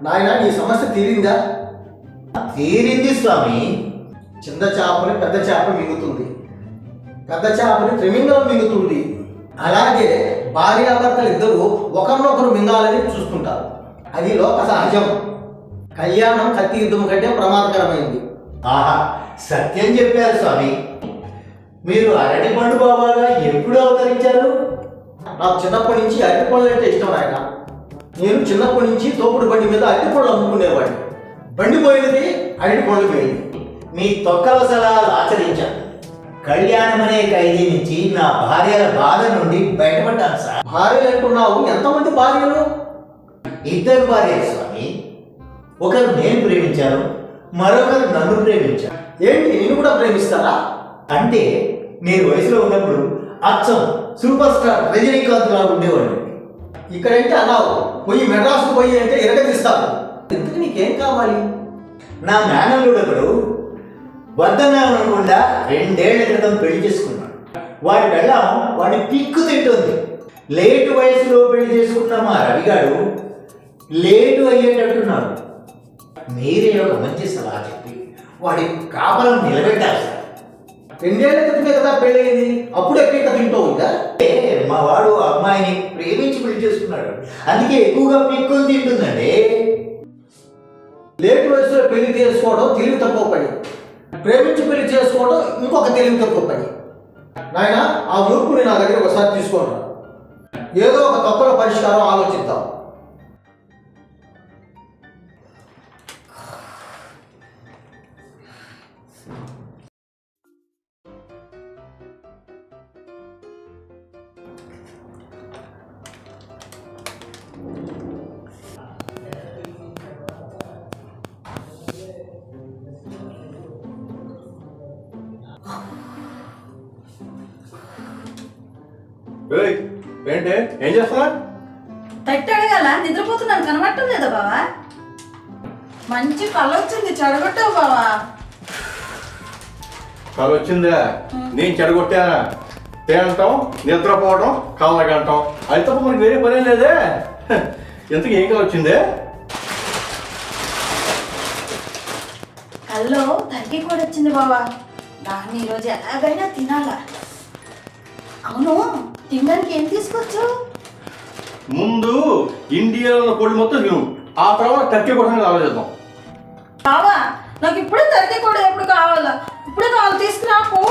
నాయన నీ సమస్య తీరిందా? తీరింది స్వామి. చిన్న చేపని పెద్ద చేప మింగుతుంది, పెద్ద చేపని త్రిమింగలం మింగుతుంది. అలాగే భార్యాభర్తలు ఇద్దరు ఒకరినొకరు మింగాలని చూస్తుంటారు. అది లోక సహజం. కళ్యాణం కత్తి యుద్ధం కంటే ప్రమాదకరమైంది. ఆహా, సత్యం చెప్పారు స్వామి. మీరు అరటి పండు బాబాగా ఎప్పుడు అవతరించారు? నాకు చిన్నప్పటి నుంచి అరటిపళ్ళు అంటే ఇష్టం ఆయన. నేను చిన్నప్పటి నుంచి తోపుడు బండి మీద అరటిపళ్ళు అమ్ముకునేవాడిని. బండి పోయినది, అరటిపళ్ళు పోయింది. మీ తొక్కల సలహాలు ఆచరించాను. కళ్యాణం అనే ఖైదీ నుంచి నా భార్యల బాధ నుండి బయటపడ్డాను సార్. భార్యలు అంటున్నావు, ఎంతమంది భార్యలు? 2 భార్యలు స్వామి. ఒకరు నేను ప్రేమించాను, మరొకరు నన్ను ప్రేమించారు. ఏంటి, నిన్ను కూడా ప్రేమిస్తారా? అంటే నేను వయసులో ఉన్నప్పుడు అచ్చం సూపర్ స్టార్ రజనీకాంత్ లాగా ఉండేవాడు. ఇక్కడంటే అన్నావు, పోయి మెడ్రాస్కు పోయి అంటే ఎరగదీస్తాను. ఎందుకు నీకేం కావాలి? నా మేనల్లుడు ఒకడు వద్దనకుండా 2 ఏళ్ల క్రితం పెళ్లి చేసుకున్నాడు. వాడి పెళ్ళాం వాడి పిక్కు తింటుంది. లేటు వయసులో పెళ్లి చేసుకున్న మా రవిగాడు లేటు అయ్యేటట్టున్నాడు. మీరే ఒక మంచి సలహా చెప్పి వాడి కాపలం నిలబెట్టారు సార్. 2 ఏళ్ల క్రితమే కదా పెళ్ళయింది, అప్పుడు ఎక్కడ తింటూ ఉందా? మా వాడు అమ్మాయిని ప్రేమించి పెళ్లి చేసుకున్నాడు, అందుకే ఎక్కువగా పిక్కుని తింటుందండి. లేటు వయసులో పెళ్లి చేసుకోవడం తెలివి తక్కువ పని, ప్రేమించి పెళ్లి చేసుకోవడం ఇంకొక తెలివి తక్కువ పని. నాయన, ఆ మూర్ఖుని నా దగ్గర ఒకసారి తీసుకోండి. ఏదో ఒక తప్పుల పరిష్కారం ఆలోచిద్దాం. ఏంటి, ఏం చేస్తున్నా? తట్టాడు కదా, నిద్రపోతున్నాను, కనబట్టం లేదా బావా? మంచి కళ వచ్చింది, చెడగొట్టావు బావా. కళ వచ్చిందా? నేను చెడగొట్టానా? తేంటాం, నిద్రపోవడం, కళ్ళగంటాం, అది తప్ప మనకి వేరే పని లేదే. ఇంతకు ఏం కళ వచ్చిందే? కల్లో తగ్గి కూడా వచ్చింది బావా. దాన్ని ఈరోజు ఎలాగైనా తినాలా. అవును, తినడానికి ఏం తీసుకొచ్చావు? ముందు ఇండియాలో కోడి మొత్తం తిను, ఆ తర్వాత టర్కీ కోసం ఆలోచిద్దాం. బావా, నాకు ఇప్పుడే తగ్గి కూడా ఎప్పుడు కావాలా? ఇప్పుడే కావాలి, తీసుకురా పో.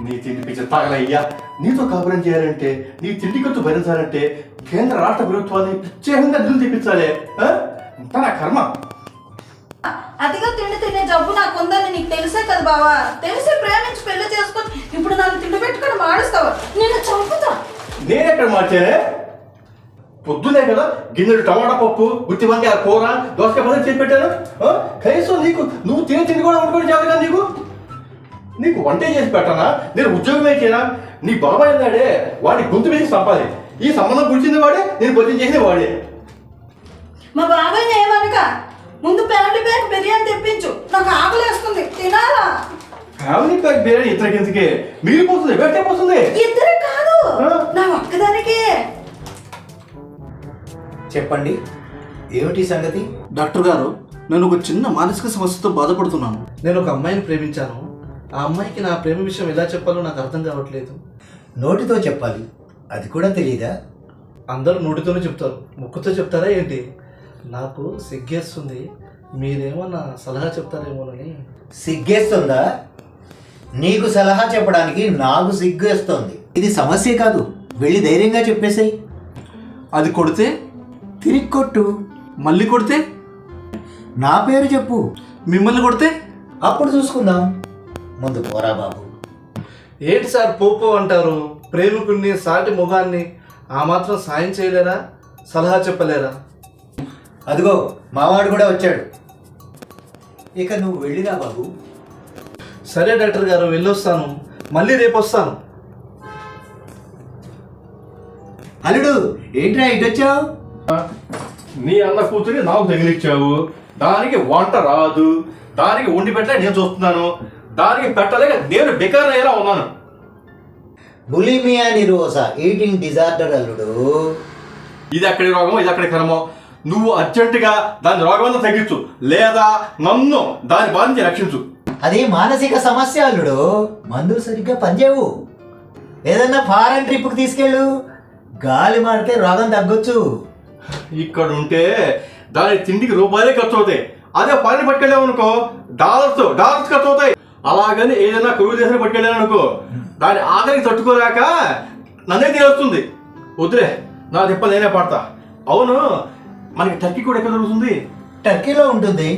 నీ తిండి పిచ్చి తాగలయ్యా. నీతో కాపురం చేయాలంటే, నీ తిండి ఖర్చు భరించాలంటే కేంద్ర రాష్ట్ర ప్రభుత్వాన్ని ప్రత్యేకంగా నిధులు తెప్పించాలి. అంతా నా కర్మ. అతిగా తిండి తినే జబ్బు నాకు ఉందని నీకు తెలిసే కదా బావా. తెలిసి ప్రేమించి పెళ్లి చేసుకొని ఇప్పుడు నన్ను తిండి పెట్టుకొని మాడుస్తావా? నేను చంపుతా. నేనెక్కడ మార్చానే? పొద్దునే కదా గిన్నెలు టమాటా పప్పు, గుత్తి వంకాయ కూర, దోసకాయ పద్ధతి చేసి పెట్టాను. కనీసం నువ్వు తినే తిండి కూడా వండుకొని చేయాలి కదా. నీకు వంటే చేసి పెట్టానా? నేను ఉద్యోగమే చేయనా? నీ బాబాయ్ అన్నాడే, వాడి గొంతు వేసి సంపాది. ఈ సంబంధం గుర్చింది వాడే, నేను పొద్దున చేసింది వాడే. మా బాబాయ్ ఏమనక ముందు ఫ్యామిలీ ప్యాక్ బిర్యానీ తెప్పించు, నాకు ఆకలేస్తుంది, తినాలా. ఫ్యామిలీ ప్యాక్ బిర్యానీ ఇద్దరికి ఎందుకే? మీరు పోతుంది, వేస్తే పోతుంది. ఇద్దరు కాదు, నా ఒక్కదానికే. చెప్పండి, ఏమిటి సంగతి? డాక్టర్ గారు, నేను ఒక చిన్న మానసిక సమస్యతో బాధపడుతున్నాను. నేను ఒక అమ్మాయిని ప్రేమించాను. ఆ అమ్మాయికి నా ప్రేమ విషయం ఎలా చెప్పాలో నాకు అర్థం కావట్లేదు. నోటితో చెప్పాలి, అది కూడా తెలియదా? అందరూ నోటితోనే చెప్తారు, ముక్కుతో చెప్తారా ఏంటి? నాకు సిగ్గేస్తుంది, మీరేమన్నా సలహా చెప్తారేమోనని. సిగ్గేస్తుందా? నీకు సలహా చెప్పడానికి నాకు సిగ్గేస్తోంది. ఇది సమస్య కాదు, వెళ్ళి ధైర్యంగా చెప్పేసాయి. అది కొడితే తిరిగి కొట్టు. మళ్ళీ కొడితే నా పేరు చెప్పు. మిమ్మల్ని కొడితే అప్పుడు చూసుకుందాం. ముందు పోరా బాబు. ఏంటి సార్ పోపో అంటారు? ప్రేమికుడిని, సాటి ముఖాన్ని ఆ మాత్రం సాయం చేయలేరా? సలహా చెప్పలేరా? అదిగో మావాడు కూడా వచ్చాడు. ఇక నువ్వు వెళ్ళిరా బాబు. సరే డాక్టర్ గారు, వెళ్ళొస్తాను, మళ్ళీ రేపు వస్తాను. అల్లుడు, ఏంట్రా ఇటొచ్చావు? నీ అన్న కూతురి నాకు తగిలిచ్చావు. దానికి వంట రాదు, దానికి వండి పెట్టలే నేను చూస్తున్నాను, దానికి పెట్టలేక నేను బెకార్ అయ్యేలా ఉన్నాను. బులిమియా నిరోసా, ఈటింగ్ డిజార్డర్ అల్లుడు. ఇది అక్కడి రోగమో, ఇది అక్కడి క్రమో, నువ్వు అర్జెంటుగా దాని రోగమంతా తగ్గించు, లేదా నన్ను దాని బాధ నుంచి రక్షించు. అది మానసిక సమస్య అల్లుడు. మందులు సరిగ్గా పనిచేయవు. ఏదన్నా ఫారెన్ ట్రిప్కి తీసుకెళ్ళు, గాలి మారితే రోగం తగ్గొచ్చు. ఇక్కడ ఉంటే దాని తిండికి రూపాయలే ఖర్చు అవుతాయి. అదే పని పట్టుకెళ్ళావు అనుకో డాలర్స్ ఖర్చు అవుతాయి. అలాగని ఏదైనా కొవ్వు దేశాన్ని పట్టుకెళ్ళాను అనుకో దాని ఆకలికి తట్టుకోలేక నన్నే తినేస్తుంది. వద్దులే, నా తిప్ప నేనే పడతా. అవును, మనకి టర్కీ కూడా ఎక్కడ దొరుకుతుంది? టర్కీలో ఉంటుంది.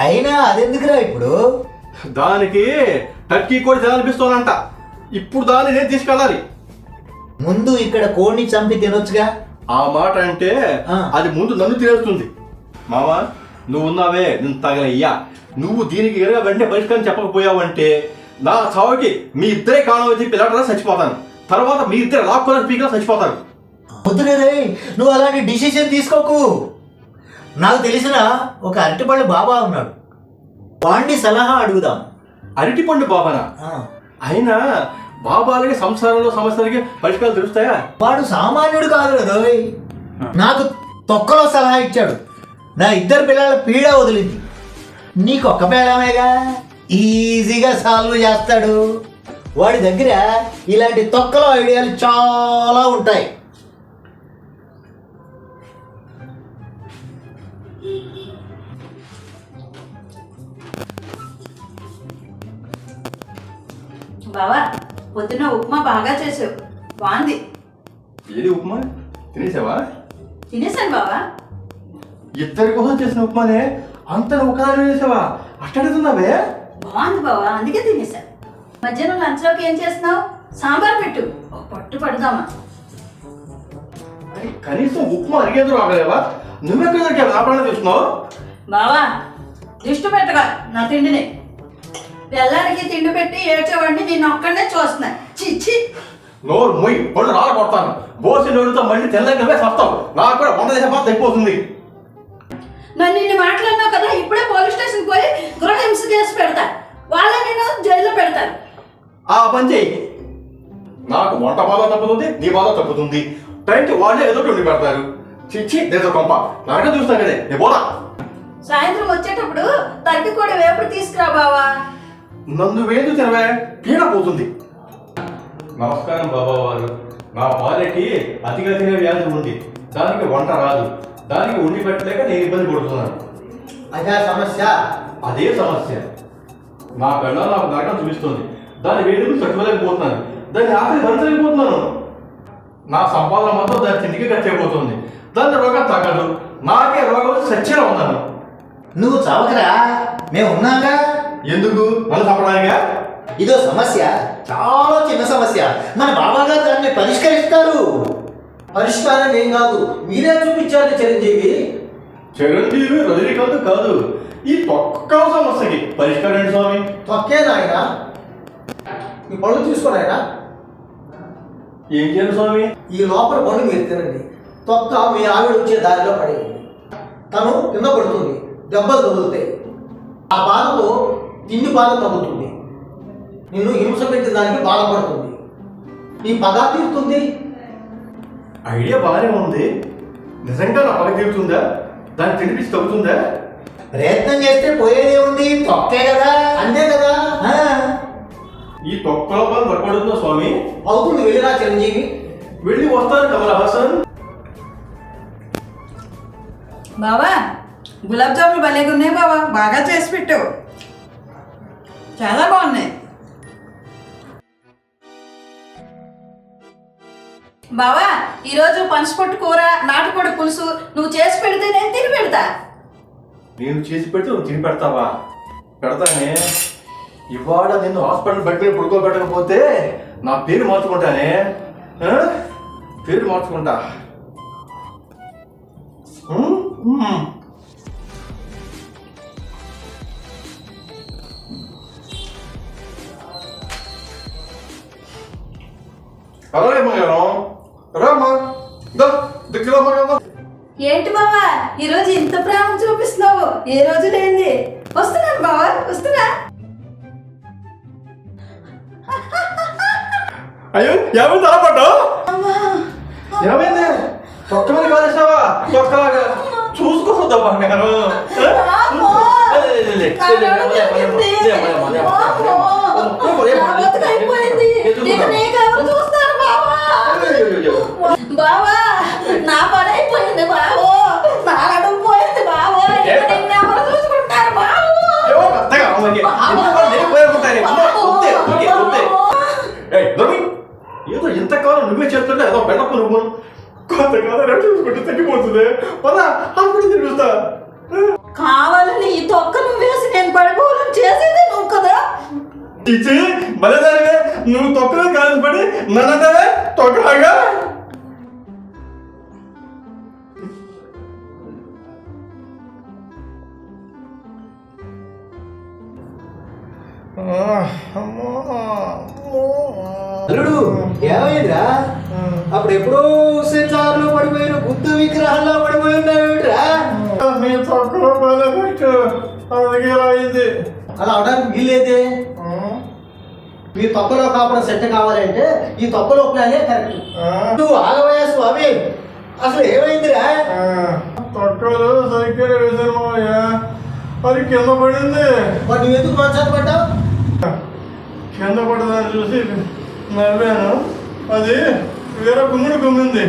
అయినా అదెందుకురా ఇప్పుడు? దానికి టర్కీ కూడా తినాలనిపిస్తోందంట. ఇప్పుడు దాన్ని నేను తీసుకెళ్ళాలి. ముందు ఇక్కడ కోడిని చంపి తినొచ్చుగా. ఆ మాట అంటే అది ముందు నన్ను తినేస్తుంది. మామా, నువ్వు ఉన్నావే, నేను తగలయ్యా. నువ్వు దీనికి ఎరగా వెంటనే పరిష్కారం చెప్పకపోయావంటే నా చావుకి మీ ఇద్దరే కారణం వచ్చి పిల్లట చచ్చిపోతాను. తర్వాత మీ ఇద్దరు లాక్కొని స్పీకర్ చచ్చిపోతారు. వద్దులే, నువ్వు అలాంటి డిసిషన్ తీసుకోకు. నాకు తెలిసిన ఒక అరటిపళ్ళు బాబా ఉన్నాడు, వాడిని సలహా అడుగుదాం. అరటిపండు బాబానా? అయినా బాబాలకి సంసారంలో సమస్యలకి పరిష్కారాలు తెలుస్తాయా? వాడు సామాన్యుడు కాదు రోయ్. నాకు తొక్కలో సలహా ఇచ్చాడు. నా ఇద్దరు పిల్లల పీడ వదిలింది. నీకు ఒక్క పిల్లమేగా, ఈజీగా సాల్వ్ చేస్తాడు. వాడి దగ్గర ఇలాంటి తొక్కలో ఐడియాలు చాలా ఉంటాయి. బావా, పొద్దున ఉప్మా బాగా చేసావు, బాగుంది. ఏది ఉప్మా? తినేసావా? తినేసాను బావా. ఇద్దరి కోసం చేసిన ఉప్మానే అంత ఒకదాని చేసావా? అట్టడుతున్నావే. బాగుంది బావా, అందుకే తినేసాను. మధ్యాహ్నం లంచ్లోకి ఏం చేస్తున్నావు? సాంబార్ పెట్టు, ఒక పట్టు పడదామా. కనీసం ఉప్మా అడిగేది రాగలేవా? నువ్వెక్కడ దొరికా వ్యాపారం చేస్తున్నావు? బావా, దిష్టి పెట్టగా నా తిండిని. పిల్లలకి తిండి పెట్టి ఏడ్చేవాడిని నేను ఒక్కడనే చూస్తున్నా. చిచ్చి, నోరు మొయ్యి, పళ్ళు రాళ్ళ కొడతాను. బోసి నోరుతో మళ్ళీ తెల్లగా సస్తావు. నాకు కూడా 100 దేశం పాత అయిపోతుంది. నన్ను ఇన్ని మాట్లాడినావు కదా, ఇప్పుడే పోలీస్ స్టేషన్ పోయి గృహహింస కేసు పెడతా. వాళ్ళే నేను జైల్లో పెడతాను. ఆ పని చెయ్యి. నాకు వంట బాధ తప్పుతుంది, నీ బాధ తప్పుతుంది. టైంకి వాళ్ళే ఏదో ఉండి పెడతారు. చిచ్చి దేశ కొంప నాకే చూస్తాను కదే, నీ పోదా. సాయంత్రం వచ్చేటప్పుడు తగ్గి కూడా వేపుడు తీసుకురా బావా. నన్ను వేదు తినవే, పీడ పోతుంది. నమస్కారం బాబా వారు. నా భార్యకి అతిగా తినే వ్యాధి ఉంది. దానికి వంట రాదు. దానికి ఉండి పెట్టలేక నేను ఇబ్బంది పడుతున్నాను. అదే సమస్య. అదే సమస్య. నా పిల్ల నాకు నరకం చూపిస్తుంది. దాని వేడికి తట్టుకోలేకపోతున్నాను. దాన్ని ఆకలి భరించలేకపోతున్నాను. నా సంపాదన మొత్తం దాని తిండికి ఖర్చు అయిపోతుంది. దాని రోగం తగ్గదు. నాకే రోగం వచ్చి సచ్చిగా ఉన్నాను. నువ్వు చావకరా, మేము ఉన్నాగా. ఎందుకు? నన్ను చంపడానికా? ఇదో సమస్య, చాలా చిన్న సమస్య. మన బాబా గారు దాన్ని పరిష్కరిస్తారు. పరిష్కారం ఏం కాదు, మీరే చూపించారు చిరంజీవి. చిరంజీవి రజనీకాంత్ కాదు. ఈ తొక్క సమస్యకి పరిష్కారం ఏంటి స్వామి? తొక్కే నాయన, మీ పళ్ళు తీసుకోండి ఆయన. ఏం చేయాలి స్వామి? ఈ లోపల పళ్ళు మీరు తినండి. తొక్క మీ ఆవిడ వచ్చే దారిలో పడేయండి. తను కింద పడుతుంది, దెబ్బలు తగులుతాయి. ఆ బాధతో తిండి బాధ తగ్గుతుంది. నిన్ను హింస పెట్టిన దానికి బాధపడుతుంది. నీ పగ తీరుతుంది. ఐడియా బాగానే ఉంది. నిజంగా నా పగ తీరుతుందా? దాన్ని తినిపించి తగ్గుతుందా? ప్రయత్నం చేస్తే పోయేదే ఉంది, తొక్కే కదా. అంతే కదా. ఈ తొక్కలో పని వర్కడుతుందా స్వామి? అవుతుంది, వెళ్ళిరా చిరంజీవి. వెళ్ళి వస్తాను కమల్ హాసన్. బావా, గులాబ్ జాములు భలేగా ఉన్నాయి బావా, బాగా చేసి పెట్టావు, చాలా బాగున్నాయి. బావా, ఈరోజు పనసపొట్టు కూర, నాటుకోడి పులుసు నువ్వు చేసి పెడితే నేను తిని పెడతా. నేను చేసి పెడితే నువ్వు తిని పెడతావా? పెడతానే. ఇవాళ నిన్ను హాస్పిటల్ బెడ్ మీద పడుకోబెట్టకపోతే నా పేరు మార్చుకుంటానే. పేరు మార్చుకుంటా. అలాగే మగాను రామ్మా, దిక్కురామ్మా కదా. ఏంటి బావా, ఈరోజు ఇంత ప్రేమ చూపిస్తున్నావు? ఏ రోజు లేంది. వస్తున్నాను బావా, వస్తున్నా. అయ్యో, ఏమైంది? అలా పడ్డావు? ఏమైంది? తొక్క మీద కాలేసావా? తొక్కలాగా బంగారం అమ్మో! నా నడుము తగ్గింది. అమ్మో! నా బతుకు అయిపోయింది. ఇక నీకెవరు చూస్తారు బావా? బావా, నా పని అయిపోయింది బావో. నా నడుము పోయింది బావో. ఇక నిన్నెవరు చూసుకుంటారు బావో? ఏదో ఇంతకాలం నువ్వే చేస్తుంటే ఏదో బెడపు నువ్వు కొంతకాలం రెస్ట్ చూసుకుంటే తగ్గిపోతుంది పదా హాస్పిటల్ తినిపిస్తా. కావాలని ఈ తొక్కను వేసి నేను పడిపోవాలని చేసేది నువ్వు కదా. ఇచ్చి బలేదానివే నువ్వు తొక్కలో కాల్సి పడి నన్నదావే తొక్కలాగా. అల్లుడు ఏమైందిరా? అప్పుడు ఎప్పుడో సెన్సార్లో పడిపోయిన బుద్ధ విగ్రహాల్లో పడిపోయి ఉన్నావురా? మీ తొక్కలో బాగా పెట్టు అందుకే ఇలా అయింది. అలా అవడానికి వీలేదే. మీ తొక్కలో కాపురం సెట్ కావాలంటే ఈ తొక్కలో ప్లానే కరెక్ట్. నువ్వు ఆగవయ్యా స్వామి, అసలు ఏమైందిరా? తొక్కలు సరిగ్గా వేశారు మావయ్య, అది కింద పడింది. మరి నువ్వు ఎందుకు మనసాన్ని పడ్డావు? కింద పడదాన్ని చూసి నవ్వాను, అది వేరే గుమ్మిడి గుమ్మింది.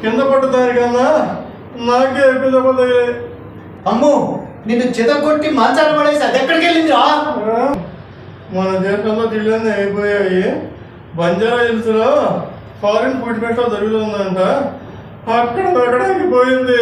కింద పడ్డదానికన్నా నాకే ఎక్కువ దెబ్బలు తగిలాయి. అమ్ము, నిన్ను చితగొట్టి మంచాన పడేసి అది ఎక్కడికి వెళ్ళిందిరా? మన దేశంలో తిళ్ళన్నీ అయిపోయాయి. బంజారా హిల్స్లో ఫారిన్ ఫుడ్ ఫెస్టివల్ జరుగుతుందంట, అక్కడ పెట్టడానికి పోయింది.